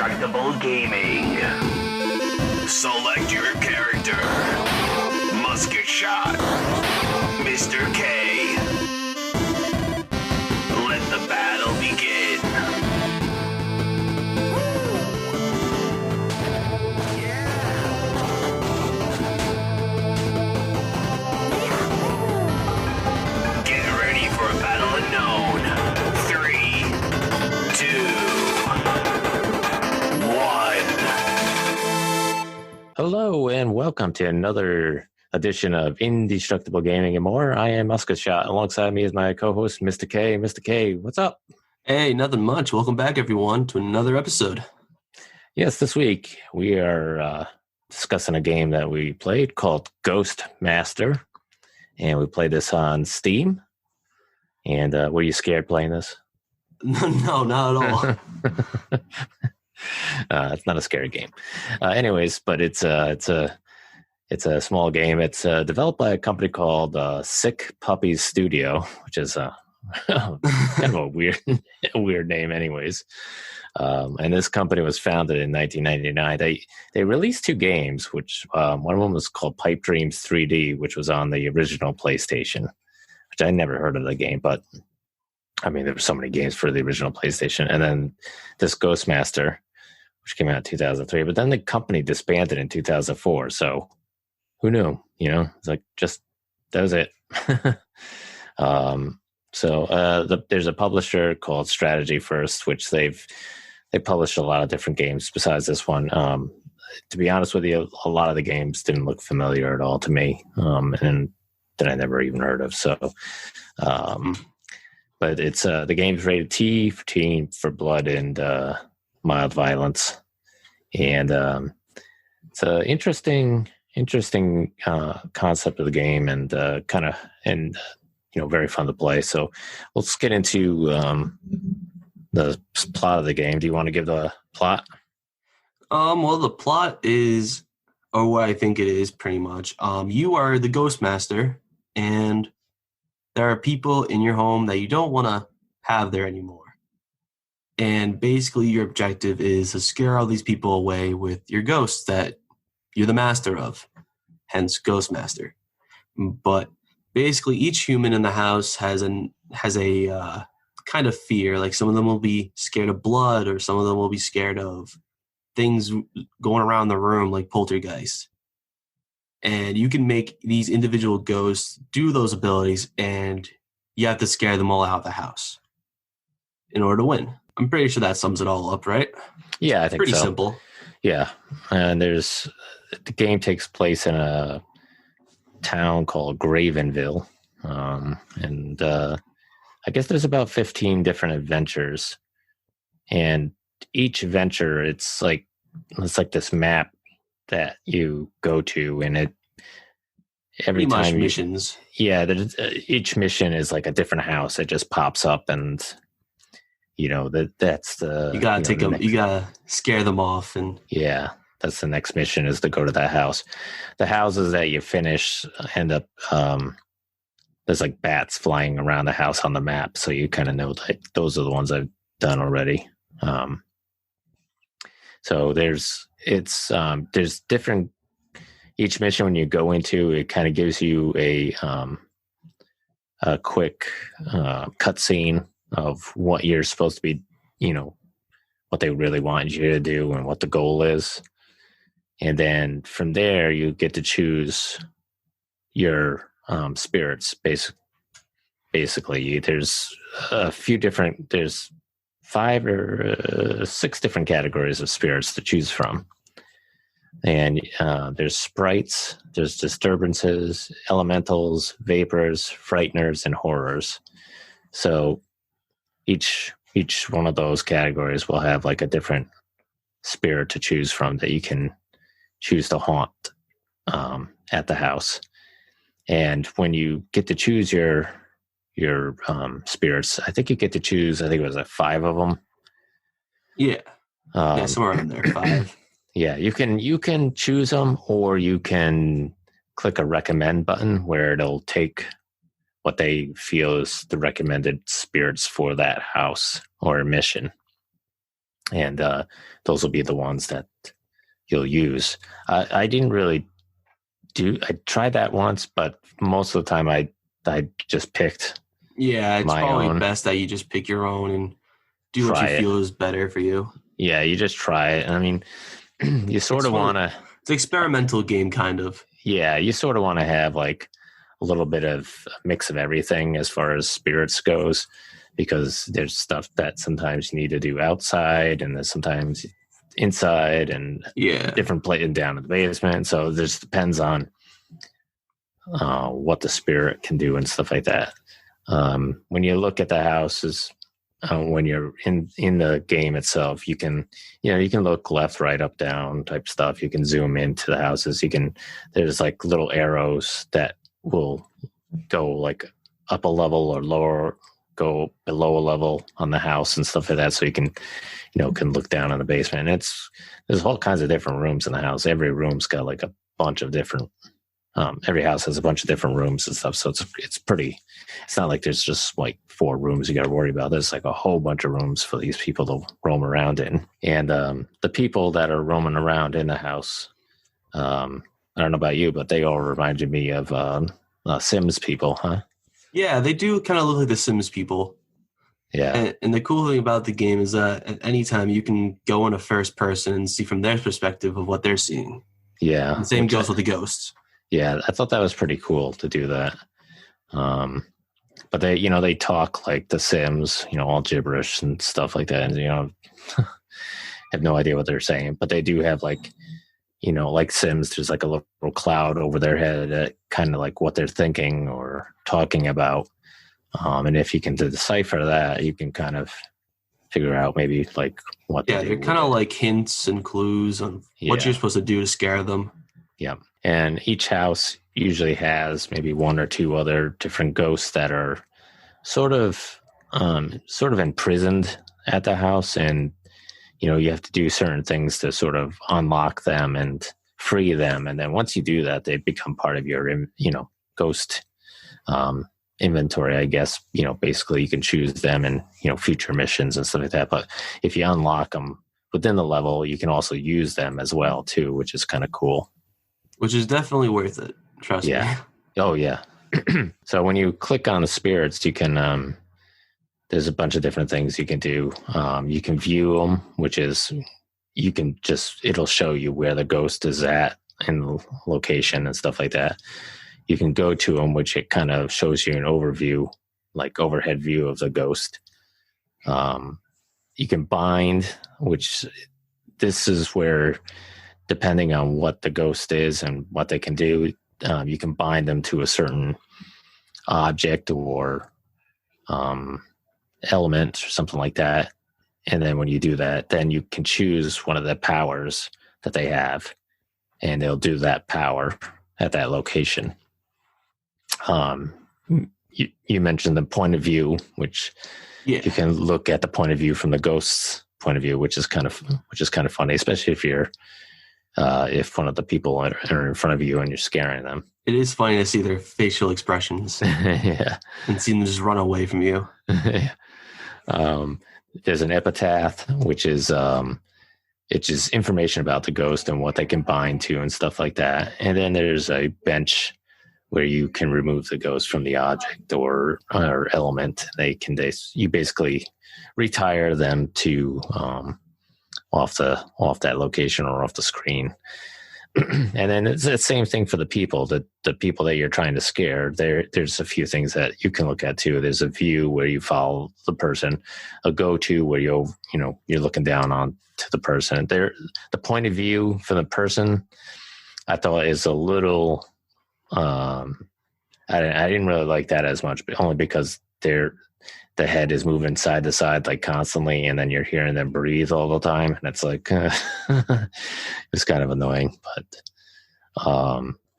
Indestructible Gaming. Select your character. Musket Shot. Mr. K. Let the battle begin. Get ready for a battle unknown. 3, 2, 1. Hello and welcome to another edition of Indestructible Gaming and More. I am Musket Shot. Alongside me is my co-host, Mr. K. Mr. K, what's up? Hey, nothing much. Welcome back, everyone, to another episode. Yes, this week we are discussing a game that we played called Ghost Master, and we played this on Steam. And were you scared playing this? No, not at all. It's not a scary game. Anyways, but it's a small game. It's developed by a company called Sick Puppies Studio, which is kind of a weird name, anyways. And this company was founded in 1999. They released 2 games, which one of them was called Pipe Dreams 3D, which was on the original PlayStation, which I never heard of the game, but I mean, there were so many games for the original PlayStation. And then this Ghost Master, which came out in 2003. But then the company disbanded in 2004. So who knew? You know, it's like that was it. There's a publisher called Strategy First, which they published a lot of different games besides this one. To be honest with you, a lot of the games didn't look familiar at all to me, and that I never even heard of. So, but it's the game's rated T for teen, for blood and mild violence, and it's an interesting concept of the game, and very fun to play. So let's get into the plot of the game. Do you want to give the plot? Well, the plot is, or what I think it is, pretty much. You are the Ghost Master, and there are people in your home that you don't want to have there anymore. And basically your objective is to scare all these people away with your ghosts that you're the master of, hence Ghost Master. But basically each human in the house has a kind of fear. Like some of them will be scared of blood, or some of them will be scared of things going around the room like poltergeist. And you can make these individual ghosts do those abilities, and you have to scare them all out of the house in order to win. I'm pretty sure that sums it all up, right? Yeah, I think pretty so. Simple. Yeah, and the game takes place in a town called Gravenville, and I guess there's about 15 different adventures, and each adventure it's like this map that you go to, and every pretty time much missions. Each mission is like a different house. It just pops up, and that's the you gotta take them. You gotta scare them off, and that's the next mission, is to go to that house. The houses that you finish end up there's like bats flying around the house on the map, so you kind of know that those are the ones I've done already. So there's different. Each mission when you go into, it kind of gives you a quick cutscene of what you're supposed to be, what they really want you to do and what the goal is. And then from there, you get to choose your spirits. Basically, there's there's 5 or 6 different categories of spirits to choose from. And there's sprites, there's disturbances, elementals, vapors, frighteners, and horrors. So each one of those categories will have like a different spirit to choose from that you can choose to haunt at the house. And when you get to choose your spirits, I think you get to choose, I think it was like 5 of them. Yeah, somewhere in there, 5. Yeah, you can choose them, or you can click a recommend button where it'll take what they feel is the recommended spirits for that house or mission. and those will be the ones that you'll use. I didn't really I tried that once, but most of the time I just picked Yeah, it's my probably own. best that you just pick your own and do what Try you it. feel is better for you. Yeah, you just try it. I mean, you sort of want to. It's an experimental game, kind of. Yeah, you sort of want to have like a little bit of a mix of everything as far as spirits goes, because there's stuff that sometimes you need to do outside, and there's sometimes inside, and Yeah. different plate down in the basement. So it just depends on what the spirit can do and stuff like that. When you look at the houses, when you're in the game itself, you can look left, right, up, down type stuff. You can zoom into the houses. There's like little arrows that will go like up a level or lower, go below a level on the house and stuff like that. So you can look down in the basement. And there's all kinds of different rooms in the house. Every room's got like a bunch of different. Every house has a bunch of different rooms and stuff, so it's not like there's just like 4 rooms you got to worry about. There's like a whole bunch of rooms for these people to roam around in. And the people that are roaming around in the house, I don't know about you, but they all reminded me of Sims people, huh? Yeah, they do kind of look like the Sims people. Yeah. And the cool thing about the game is that at any time you can go in a first person and see from their perspective of what they're seeing. Yeah. And same goes with the ghosts. Yeah, I thought that was pretty cool to do that. But they talk like the Sims, all gibberish and stuff like that. And, have no idea what they're saying, but they do have like Sims, there's like a little cloud over their head that kind of like what they're thinking or talking about. And if you can decipher that, you can kind of figure out maybe like what. Yeah, they're kind of like hints and clues on what you're supposed to do to scare them. Yeah. And each house usually has maybe 1 or 2 other different ghosts that are sort of imprisoned at the house. And, you have to do certain things to sort of unlock them and free them. And then once you do that, they become part of your, ghost inventory, I guess. Basically you can choose them in, future missions and stuff like that. But if you unlock them within the level, you can also use them as well too, which is kind of cool. Which is definitely worth it. Trust me. Oh, yeah. So when you click on the spirits, you can, there's a bunch of different things you can do. You can view them, which is, it'll show you where the ghost is at and location and stuff like that. You can go to them, which it kind of shows you an overview, like overhead view of the ghost. You can bind, which this is where, depending on what the ghost is and what they can do, you can bind them to a certain object or element or something like that. And then when you do that, then you can choose one of the powers that they have, and they'll do that power at that location. You mentioned the point of view, which you can look at the point of view from the ghost's point of view, which is kind of funny, especially if one of the people are in front of you and you're scaring them. It is funny to see their facial expressions. Yeah. And see them just run away from you. There's an epitaph, which is it's just information about the ghost and what they can bind to and stuff like that. And then there's a bench where you can remove the ghost from the object or element. You basically retire them to off that location or off the screen. And then it's the same thing for the people. The people that you're trying to scare, there's a few things that you can look at too. There's a view where you follow the person, a go-to where you're looking down on to the person. The point of view for the person, I thought is a little. I didn't really like that as much, but only because the head is moving side to side like constantly, and then you're hearing them breathe all the time, and it's like it's kind of annoying. But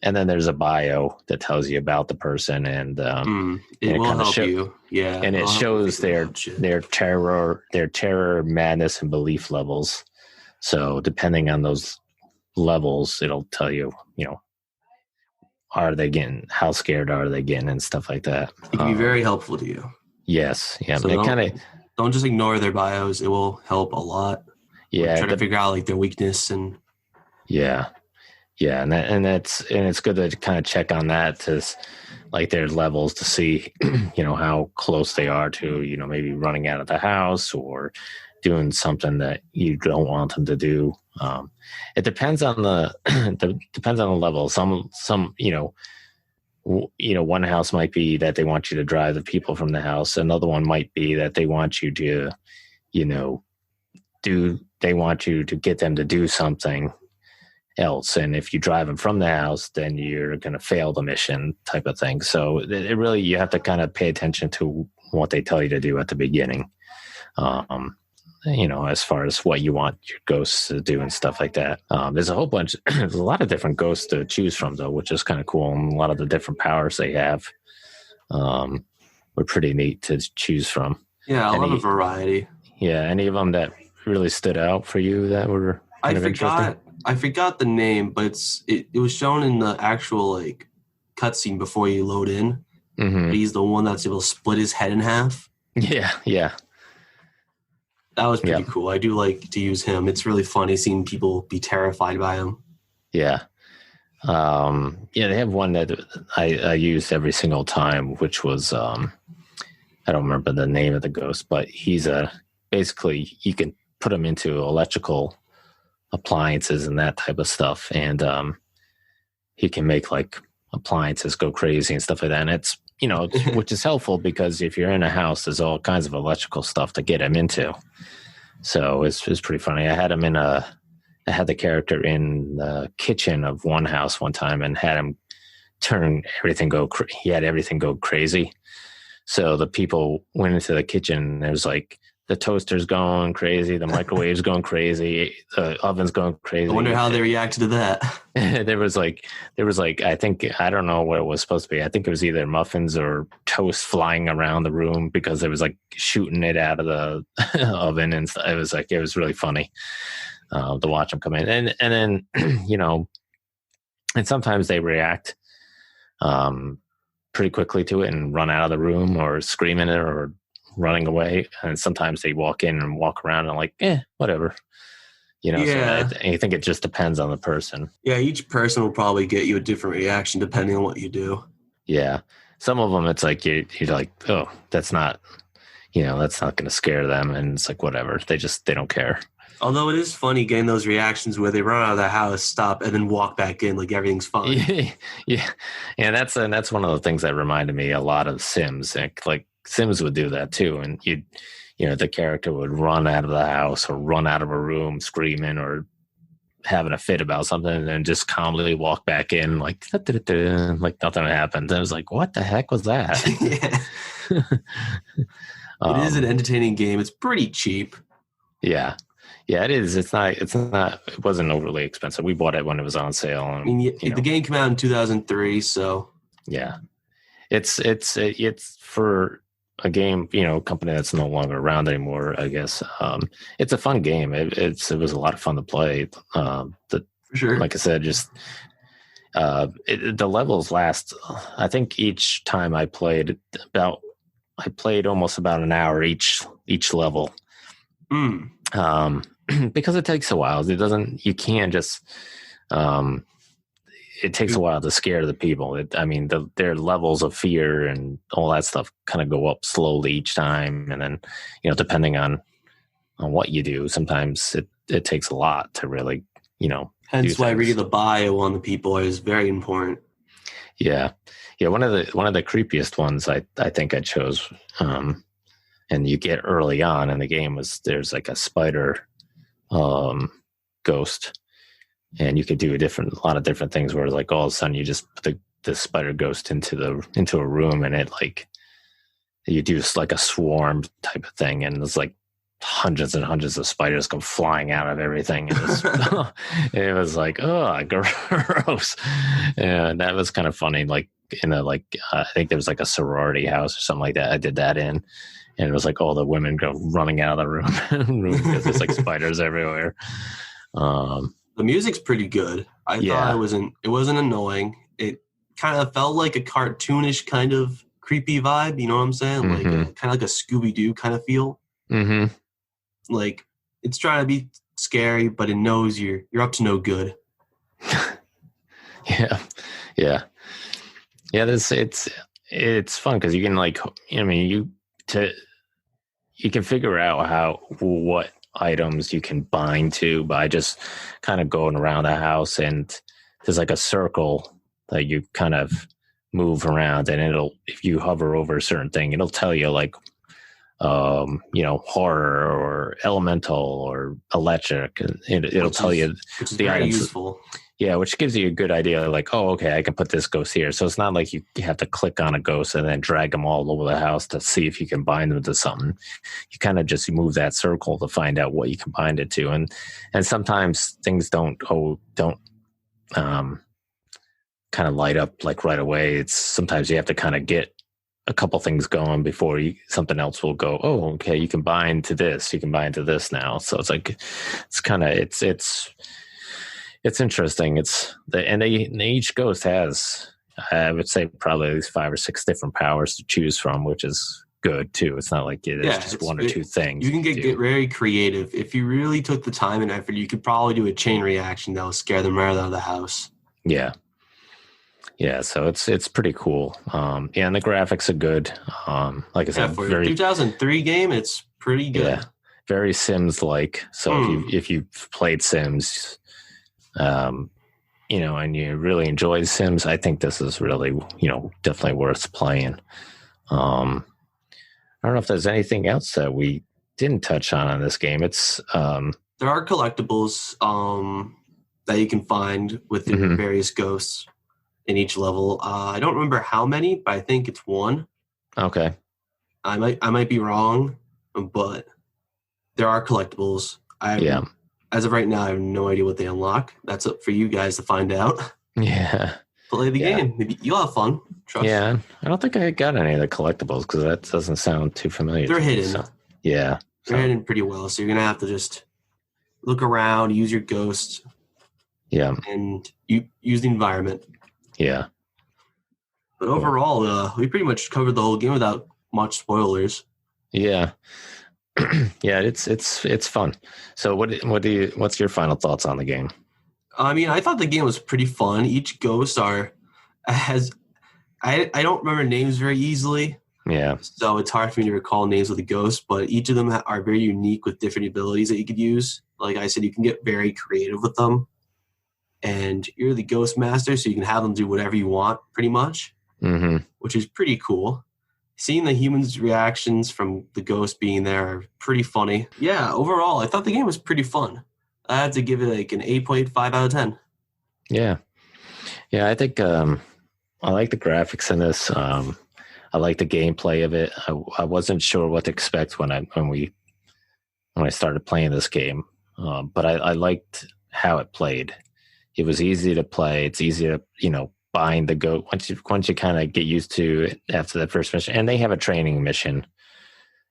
and then there's a bio that tells you about the person, and it will help you. Yeah, and it shows their terror, madness, and belief levels. So depending on those levels, it'll tell you, how scared are they getting and stuff like that. It can be very helpful to you. Yes. Yeah. So don't just ignore their bios. It will help a lot. Yeah, try to figure out like their weakness and yeah, and it's good to kind of check on that to like their levels to see how close they are to maybe running out of the house or doing something that you don't want them to do. It depends on depends on the level. Some one house might be that they want you to drive the people from the house. Another one might be that they want you to they want you to get them to do something else, and if you drive them from the house, then you're going to fail the mission, type of thing. So it really, you have to kind of pay attention to what they tell you to do at the beginning, as far as what you want your ghosts to do and stuff like that. There's a whole bunch there's a lot of different ghosts to choose from, though, which is kind of cool, and a lot of the different powers they have were pretty neat to choose from. Yeah, a lot of variety. Yeah, any of them that really stood out for you that were kind of interesting? I forgot the name, but it was shown in the actual like cutscene before you load in. Mm-hmm. He's the one that's able to split his head in half. Yeah. That was pretty cool. I do like to use him. It's really funny seeing people be terrified by him. Yeah. They have one that I used every single time, which was I don't remember the name of the ghost, but he's basically you can put him into electrical appliances and that type of stuff, and he can make like appliances go crazy and stuff like that. And it's which is helpful because if you're in a house, there's all kinds of electrical stuff to get him into. So it's pretty funny. I had the character in the kitchen of one house one time and had him he had everything go crazy. So the people went into the kitchen and there's like the toaster's going crazy, the microwave's going crazy, the oven's going crazy. I wonder how they reacted to that. there was like I don't know what it was supposed to be. I think it was either muffins or toast flying around the room because it was like shooting it out of the oven, and it was really funny to watch them come in. And then and sometimes they react pretty quickly to it and run out of the room or screaming it or running away, and sometimes they walk in and walk around and like whatever, Yeah. So I think it just depends on the person. Yeah, each person will probably get you a different reaction depending on what you do. Yeah, some of them it's like you're like, oh, that's not that's not going to scare them, and it's like whatever, they don't care. Although it is funny getting those reactions where they run out of the house, stop, and then walk back in like everything's fine. Yeah, that's one of the things that reminded me a lot of Sims. Like Sims would do that too, and the character would run out of the house or run out of a room screaming or having a fit about something, and then just calmly walk back in like like nothing happened. I was like, what the heck was that? Yeah. It is an entertaining game. It's pretty cheap. Yeah, it is. It wasn't overly expensive. We bought it when it was on sale. And, I mean, the game came out in 2003, so yeah, it's for a game, company that's no longer around anymore, I guess. It's a fun game. It was a lot of fun to play. For sure. Like I said, just the levels last. I think each time I played almost about an hour each level. Because it takes a while. You can't just. It takes a while to scare the people. Their levels of fear and all that stuff kind of go up slowly each time, and then depending on what you do, sometimes it takes a lot to really Hence why reading the bio on the people is very important. Yeah. One of the creepiest ones I think I chose, and you get early on in the game there's like a spider ghost. And you could do a lot of different things where like all of a sudden you just put the spider ghost into a room, and it like you do like a swarm type of thing, and there's like hundreds and hundreds of spiders come flying out of everything. And it was like, oh, gross. And that was kind of funny. Like I think there was like a sorority house or something like that. I did that in, and it was like all the women go running out of the room because there's like spiders everywhere. The music's pretty good. I thought it wasn't annoying. It kind of felt like a cartoonish kind of creepy vibe. You know what I'm saying? Mm-hmm. Like kind of like a Scooby-Doo kind of feel. Mm-hmm. Like it's trying to be scary, but it knows you're up to no good. Yeah. It's fun because you can you can figure out what items you can bind to by just kind of going around the house, and there's like a circle that you kind of move around, and if you hover over a certain thing, it'll tell you like horror or elemental or electric, and it'll tell you which is the very items. useful. Yeah, which gives you a good idea, like, oh, okay, I can put this ghost here. So it's not like you have to click on a ghost and then drag them all over the house to see if you can bind them to something. You kind of just move that circle to find out what you can bind it to, and sometimes things don't kind of light up like right away. It's sometimes you have to kind of get a couple things going before something else will go. Oh, okay, you can bind to this. You can bind to this now. So it's like it's interesting. And each ghost has, I would say, probably at least 5 or 6 different powers to choose from, which is good too. It's not like there's just one or two things. You can get very creative. If you really took the time and effort, you could probably do a chain reaction that will scare them right out of the house. Yeah. So it's pretty cool. And the graphics are good. Like I said, for a 2003 game, it's pretty good. Yeah, very Sims-like. So if you've played Sims, and you really enjoy Sims, I think this is really, definitely worth playing. I don't know if there's anything else that we didn't touch on this game. It's there are collectibles that you can find with the various ghosts in each level. I don't remember how many, but I think it's 1. Okay. I might be wrong, but there are collectibles. As of right now, I have no idea what they unlock. That's up for you guys to find out. Yeah. Play the game. Maybe you'll have fun. Trust. Yeah. I don't think I got any of the collectibles because that doesn't sound too familiar. They're hidden. So, yeah. They're hidden pretty well. So you're going to have to just look around, use your ghost. Yeah. And use the environment. Yeah. But overall, we pretty much covered the whole game without much spoilers. Yeah. Yeah, it's fun. So what's your final thoughts on the game? I mean, I thought the game was pretty fun. Each ghost I don't remember names very easily. Yeah. So it's hard for me to recall names of the ghosts, but each of them are very unique with different abilities that you could use. Like I said, you can get very creative with them. And you're the ghost master, so you can have them do whatever you want, pretty much, which is pretty cool. Seeing the humans' reactions from the ghost being there are pretty funny. Yeah, overall, I thought the game was pretty fun. I have to give it like an 8.5 out of 10. Yeah. Yeah, I think I like the graphics in this. I like the gameplay of it. I wasn't sure what to expect when I started playing this game, but I liked how it played. It was easy to play. It's easy to, bind the goat once you kind of get used to it after the first mission. And they have a training mission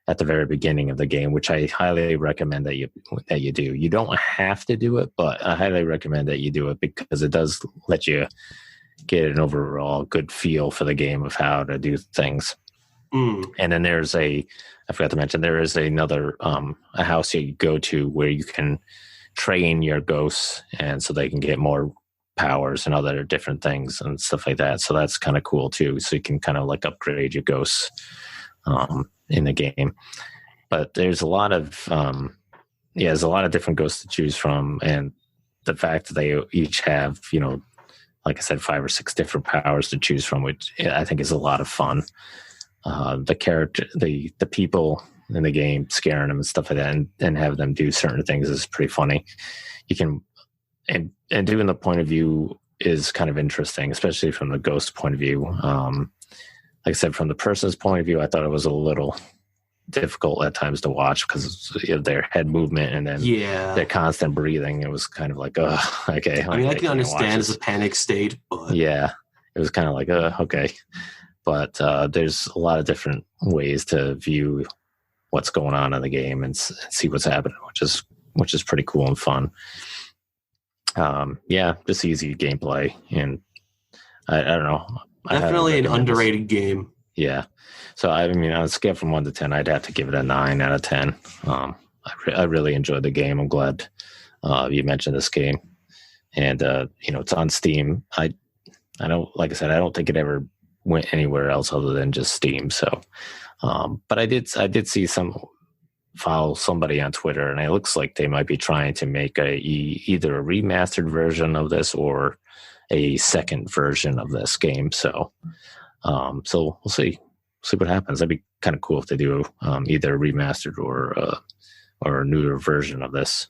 at the very beginning of the game, which I highly recommend that you do. You don't have to do it, but I highly recommend that you do it because it does let you get an overall good feel for the game of how to do things. And then I forgot to mention, there is another a house you go to where you can train your ghosts, and so they can get more powers and other different things and stuff like that. So that's kind of cool too. So you can kind of like upgrade your ghosts in the game. But there's a lot of there's a lot of different ghosts to choose from, and the fact that they each have, like I said, 5 or 6 different powers to choose from, which I think is a lot of fun. The character, the people in the game, scaring them and stuff like that, and have them do certain things is pretty funny. You can, and doing the point of view is kind of interesting, especially from the ghost point of view. Like I said, from the person's point of view, I thought it was a little difficult at times to watch because of their head movement and then their constant breathing. It was kind of like, okay. I mean, I can understand as a panic state, but yeah, it was kind of like, okay. But there's a lot of different ways to view what's going on in the game and see what's happening, which is pretty cool and fun. Just easy gameplay, and I don't know. Definitely an underrated game. Yeah. So I mean, on a scale from 1 to 10, I'd have to give it a 9 out of 10. I really enjoyed the game. I'm glad you mentioned this game, and it's on Steam. I don't, like I said, I don't think it ever went anywhere else other than just Steam. So, but I did see follow somebody on Twitter, and it looks like they might be trying to make either a remastered version of this or a second version of this game. So we'll see what happens. That'd be kind of cool if they do either a remastered or a newer version of this.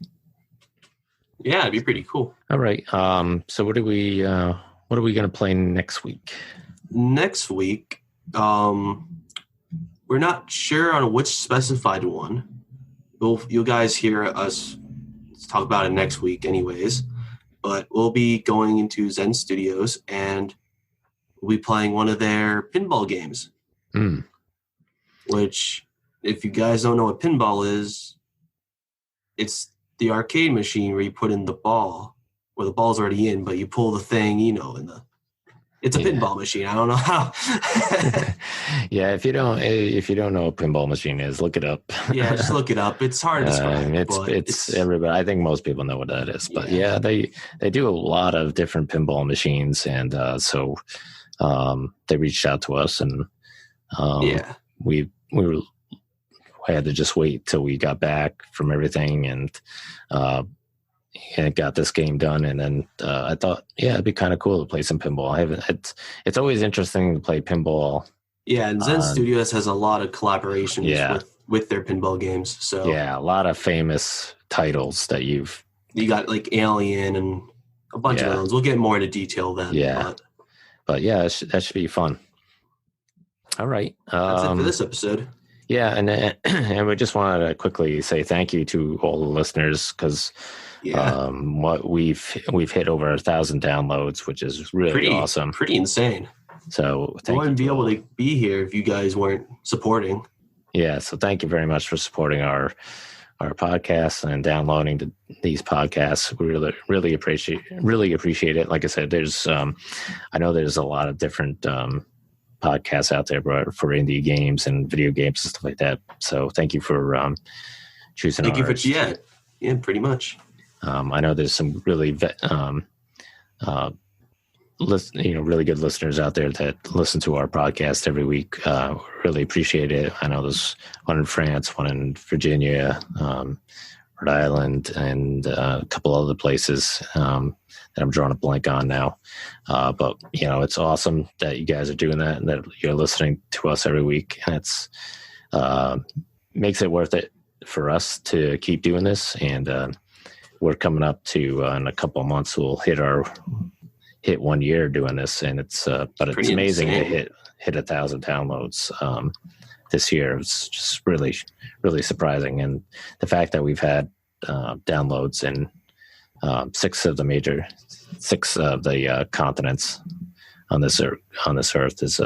Yeah, it'd be pretty cool. All right. So what are we going to play next week? Next week, we're not sure on which specified one. You guys hear us talk about it next week anyways, but we'll be going into Zen Studios and we'll be playing one of their pinball games. Which, if you guys don't know what pinball is, it's the arcade machine where you put in the ball, where the ball's already in, but you pull the thing, it's a pinball machine. I don't know how. Yeah, if you don't know what a pinball machine is, look it up. Yeah, just look it up. It's hard to describe. It's everybody. I think most people know what that is. But yeah, they do a lot of different pinball machines, and so they reached out to us, and we had to just wait till we got back from everything, and got this game done. And then I thought, it'd be kind of cool to play some pinball. It's always interesting to play pinball. Yeah, and Zen Studios has a lot of collaborations with their pinball games. So yeah, a lot of famous titles that you got, like Alien and a bunch of those. We'll get more into detail then. Yeah, but yeah, that should be fun. All right, that's it for this episode. Yeah, and we just wanted to quickly say thank you to all the listeners, because what we've hit over 1,000 downloads, which is really awesome. Pretty insane. So I wouldn't be able to be here if you guys weren't supporting. Yeah, so thank you very much for supporting our podcasts and downloading these podcasts. We really appreciate it. Like I said, there's I know there's a lot of different podcasts out there for indie games and video games and stuff like that. So thank you for choosing ours. Thank you for pretty much. I know there's some really really good listeners out there that listen to our podcast every week. Really appreciate it. I know there's one in France, one in Virginia, Rhode Island, and a couple other places that I'm drawing a blank on now. But it's awesome that you guys are doing that and that you're listening to us every week. And it's makes it worth it for us to keep doing this. And we're coming up to in a couple of months we'll hit 1 year doing this, and it's amazing to hit 1,000 downloads this year. It's just really, really surprising, and the fact that we've had downloads in six of the continents on this earth is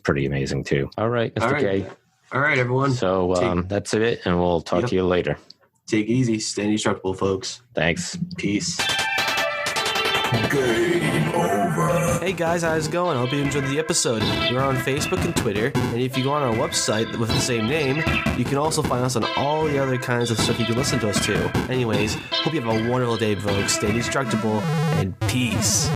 pretty amazing too. All right, Mr. K. All right, everyone. So that's it, and we'll talk to you later. Take it easy. Stay indestructible, folks. Thanks. Peace. Game over. Hey guys, how's it going? I hope you enjoyed the episode. We're on Facebook and Twitter, and if you go on our website with the same name, you can also find us on all the other kinds of stuff you can listen to us to. Anyways, hope you have a wonderful day, folks. Stay indestructible, and peace.